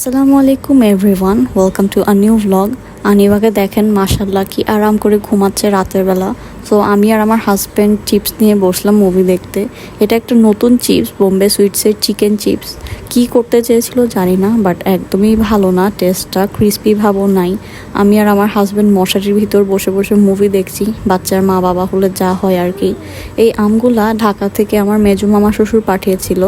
আসসালামু আলাইকুম everyone, welcome to a new vlog. আনিবাকে দেখেন মাশাল্লাহ কি আরাম করে ঘুমাচ্ছে রাতের বেলা। সো আমি আর আমার হাজব্যান্ড চিপস নিয়ে বসলাম মুভি দেখতে। এটা একটা নতুন চিপস, বোম্বে সুইটসের চিকেন চিপস। কি করতে চেয়েছিল জানি না, বাট একদমই ভালো না, টেস্টটা ক্রিস্পি ভাবও নাই। আমি আর আমার হাজব্যান্ড মশারির ভিতর বসে বসে মুভি দেখছি, বাচ্চার মা বাবা হলে যা হয় আর কি। এই আমগুলা ঢাকা থেকে আমার মেজো মামা শ্বশুর পাঠিয়েছিল।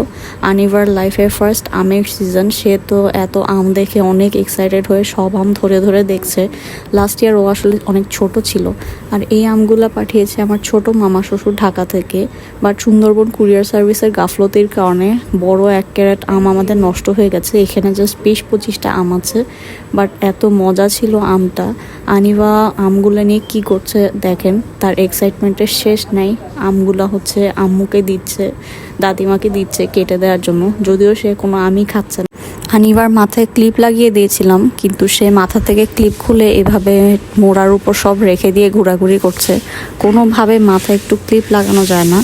আনিভার লাইফের ফার্স্ট আমের সিজন, সে তো এত আম দেখে অনেক এক্সাইটেড হয়ে সব আম ধরে ধরে দেখছে। লাস্ট ইয়ার ও আসলে অনেক ছোট ছিল। আর এই আমগুলা পাঠিয়েছে আমার ছোট মামা শ্বশুর ঢাকা থেকে। বাট সুন্দরবন কুরিয়ার সার্ভিসের গাফলতির কারণে বড় 1 ক্যারেট আম আমাদের নষ্ট হয়ে গেছে। এখানে জাস্ট 20-25টা আম আছে, বাট এত মজা ছিল আমটা। আনিবা আমগুলো নিয়ে কি করছে দেখেন, তার এক্সাইটমেন্টের শেষ নাই। আমগুলা হচ্ছে আম্মুকে দিচ্ছে, দাদিমাকে দিচ্ছে কেটে দেওয়ার জন্য, যদিও সে কোনো আমই খাচ্ছে না। আনিবার মাথায় ক্লিপ লাগিয়ে দিয়েছিলাম, কিন্তু সে মাথা থেকে ক্লিপ খুলে এভাবে মোড়ার উপর সব রেখে দিয়ে ঘোরাঘুরি করছে। কোনোভাবে মাথায় একটু ক্লিপ লাগানো যায় না।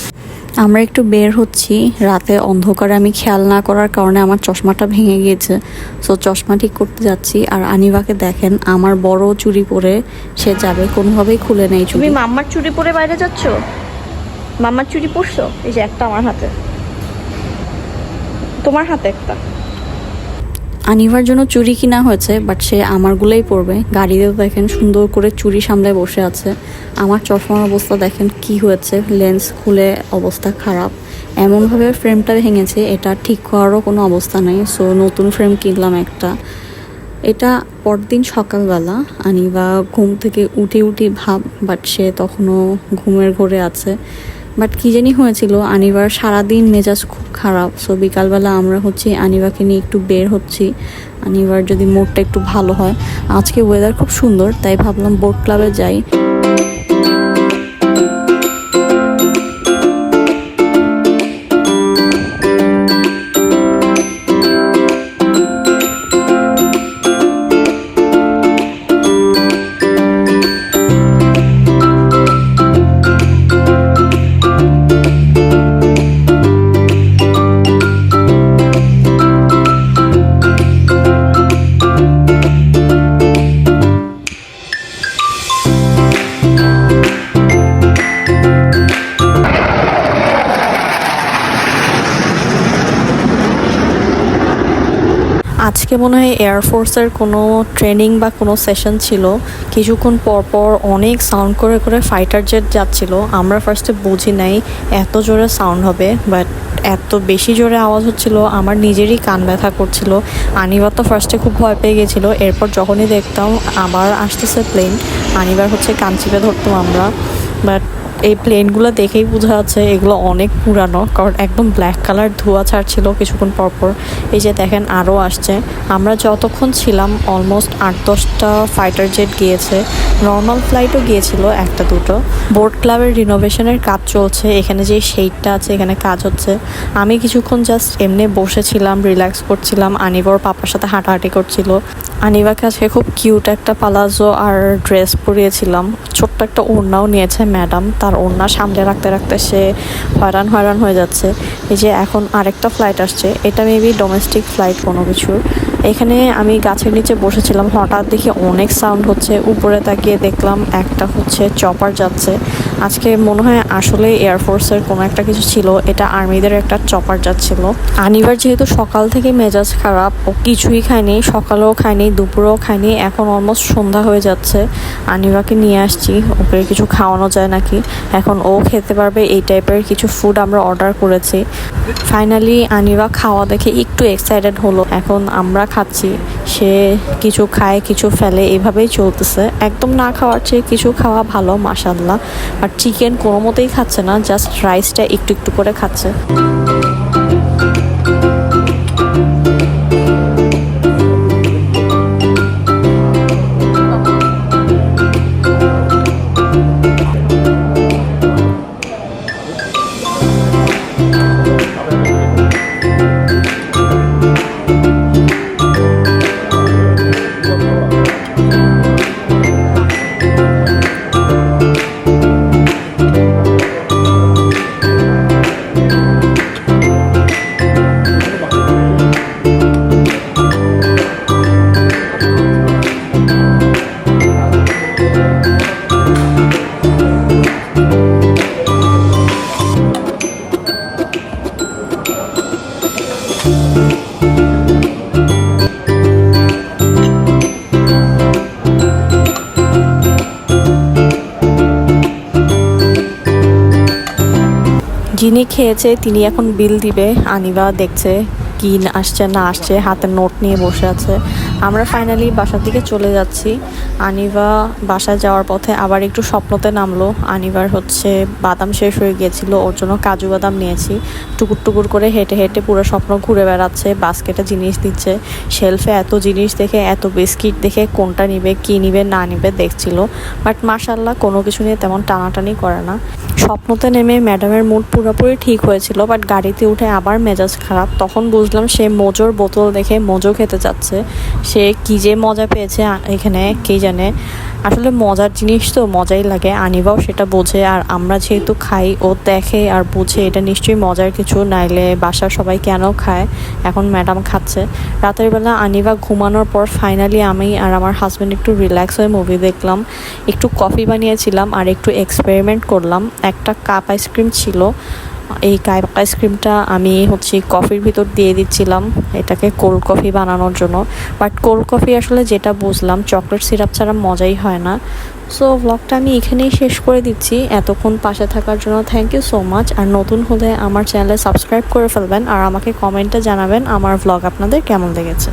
আমরা একটু বের হচ্ছি, রাতে অন্ধকারে আমি খেয়াল না করার কারণে আমার চশমাটা ভেঙে গিয়েছে। সো চশমা ঠিক করতে যাচ্ছি। আর আনিবাকে দেখেন আমার বড় চুড়ি পরে সে যাবে, কোনোভাবেই খুলে নেই চুড়ি। তুমি মাম্মার চুড়ি পরে বাইরে যাচ্ছ? মাম্মার চুড়ি পরছো? এই যে একটা আমার হাতে, তোমার হাতে একটা। আনিভার জন্য চুড়ি কিনা হয়েছে, বাট সে আমারগুলোই পরবে। গাড়িতেও দেখেন সুন্দর করে চুড়ি সামলায় বসে আছে। আমার চশমার অবস্থা দেখেন কি হয়েছে, লেন্স খুলে অবস্থা খারাপ। এমনভাবে ফ্রেমটা ভেঙেছে, এটা ঠিক হওয়ারও কোনো অবস্থা নেই। সো নতুন ফ্রেম কিনলাম একটা। এটা পরদিন সকালবেলা আনিবা ঘুম থেকে উঠি ভাব, বাট সে তখনও ঘুমের ঘোরে আছে। বাট কী জানি হয়েছিল, আনিবার সারাদিন মেজাজ খুব খারাপ। সো বিকালবেলা আমরা হচ্ছে আনিবাকে নিয়ে একটু বের হচ্ছি। আনিবার যদি মুডটা একটু ভালো হয়, আজকে ওয়েদার খুব সুন্দর, তাই ভাবলাম বোট ক্লাবে যাই। আজকে মনে হয় এয়ারফোর্সের কোনো ট্রেনিং বা কোনো সেশন ছিল। কিছুক্ষণ পর পর অনেক সাউন্ড করে করে ফাইটার জেট যাচ্ছিল। আমরা ফার্স্টে বুঝি নাই এত জোরে সাউন্ড হবে, বাট এত বেশি জোরে আওয়াজ হচ্ছিল আমার নিজেরই কান ব্যথা করছিল। আনিবার তো ফার্স্টে খুব ভয় পেয়ে গেছিলো। এরপর যখনই দেখতাম আবার আসতেছে প্লেন, আনিবার হচ্ছে কান চিপে ধরতাম আমরা। বাট এই প্লেনগুলো দেখেই বোঝা যাচ্ছে এগুলো অনেক পুরানো, কারণ একদম ব্ল্যাক কালার ধোঁয়া ছাড়ছিল কিছুক্ষণ পরপর। এই যে দেখেন আরও আসছে। আমরা যতক্ষণ ছিলাম অলমোস্ট 8-10টা ফাইটার জেট গিয়েছে, নর্মাল ফ্লাইটও গিয়েছিল 1-2টো। বোট ক্লাবের রিনোভেশনের কাজ চলছে, এখানে যে শেডটা আছে এখানে কাজ হচ্ছে। আমি কিছুক্ষণ জাস্ট এমনি বসেছিলাম, রিল্যাক্স করছিলাম। আনিবার পাপার সাথে হাঁটাহাঁটি করছিল। আনিবার কাছে খুব কিউট একটা পালাজো আর ড্রেস পরিয়েছিলাম। ছোট্ট একটা ওড়নাও নিয়েছে ম্যাডাম, তার ওড়না সামনে রাখতে রাখতে সে হয়রান হয়ে যাচ্ছে। এই যে এখন আরেকটা ফ্লাইট আসছে, এটা মেবি ডোমেস্টিক ফ্লাইট কোনো কিছুর। এখানে আমি গাছের নিচে বসেছিলাম, হঠাৎ দেখি অনেক সাউন্ড হচ্ছে। উপরে তাকিয়ে দেখলাম একটা হচ্ছে চপার যাচ্ছে। আজকে মনে হয় আসলে এয়ারফোর্সের কোনো একটা কিছু ছিল, এটা আর্মিদের একটা চপার যাচ্ছিল। আনিবার যেহেতু সকাল থেকে মেজাজ খারাপ, ও কিছুই খায়নি, সকালেও খায়নি, দুপুরেও খায়নি। এখন অলমোস্ট সন্ধ্যা হয়ে যাচ্ছে। আনিবাকে নিয়ে আসছি, ওকে কিছু খাওয়ানো যায় নাকি, এখন ও খেতে পারবে এই টাইপের কিছু ফুড আমরা অর্ডার করেছি। ফাইনালি আনিবা খাওয়া দেখে একটু এক্সাইটেড হলো। এখন আমরা খাচ্ছি, সে কিছু খায় কিছু ফেলে, এভাবেই চলতেছে। একদম না খাওয়ার চেয়ে কিছু খাওয়া ভালো, মাশাআল্লাহ। আর চিকেন কোনো মতেই খাচ্ছে না, জাস্ট রাইসটা একটু একটু করে খাচ্ছে। যিনি খেয়েছে তিনি এখন বিল দিবে, আনিবা দেখছে কি আসছে না আসছে, হাতে নোট নিয়ে বসে আছে। আমরা ফাইনালি বাসার দিকে চলে যাচ্ছি। আনিবা বাসায় যাওয়ার পথে আবার একটু স্বপ্নতে নামলো। আনিবার হচ্ছে বাদাম শেষ হয়ে গিয়েছিল, ওর জন্য কাজু বাদাম নিয়েছি। টুকুর টুকুর করে হেঁটে হেঁটে পুরো স্বপ্ন ঘুরে বেড়াচ্ছে, বাস্কেটে জিনিস দিচ্ছে। শেলফে এত জিনিস দেখে, এত বিস্কিট দেখে কোনটা নিবে কি নিবে না নিবে দেখছিল। বাট মাশাল্লাহ কোনো কিছু নিয়ে তেমন টানাটানি করে না। স্বপ্নতে নেমে ম্যাডামের মুড পুরোপুরি ঠিক হয়েছিল, বাট গাড়িতে উঠে আবার মেজাজ খারাপ। তখন বুঝলাম সে মোজোর বোতল দেখে মোজো খেতে চাচ্ছে। সে কী যে মজা পেয়েছে এখানে কে জানে। আসলে মজার জিনিস তো মজাই লাগে, আনিবাও সেটা বোঝে। আর আমরা যেহেতু খাই, ও দেখে আর বুঝে এটা নিশ্চয়ই মজার কিছু, নাইলে বাসার সবাই কেন খায়। এখন ম্যাডাম খাচ্ছে। রাতের বেলা আনিবা ঘুমানোর পর ফাইনালি আমি আর আমার হাজব্যান্ড একটু রিল্যাক্স হয়ে মুভি দেখলাম। একটু কফি বানিয়েছিলাম আর একটু এক্সপেরিমেন্ট করলাম। একটা কাপ আইসক্রিম ছিল, এই কাপ আইসক্রিমটা আমি হচ্ছে কফির ভিতর দিয়ে দিচ্ছিলাম এটাকে কোল্ড কফি বানানোর জন্য। বাট কোল্ড কফি আসলে যেটা বুঝলাম চকলেট সিরাপ ছাড়া মজাই হয় না। সো ব্লগটা আমি এখানেই শেষ করে দিচ্ছি। এতক্ষণ পাশে থাকার জন্য থ্যাংক ইউ সো মাচ। আর নতুন হলে আমার চ্যানেলে সাবস্ক্রাইব করে ফেলবেন আর আমাকে কমেন্টে জানাবেন আমার ব্লগ আপনাদের কেমন লেগেছে।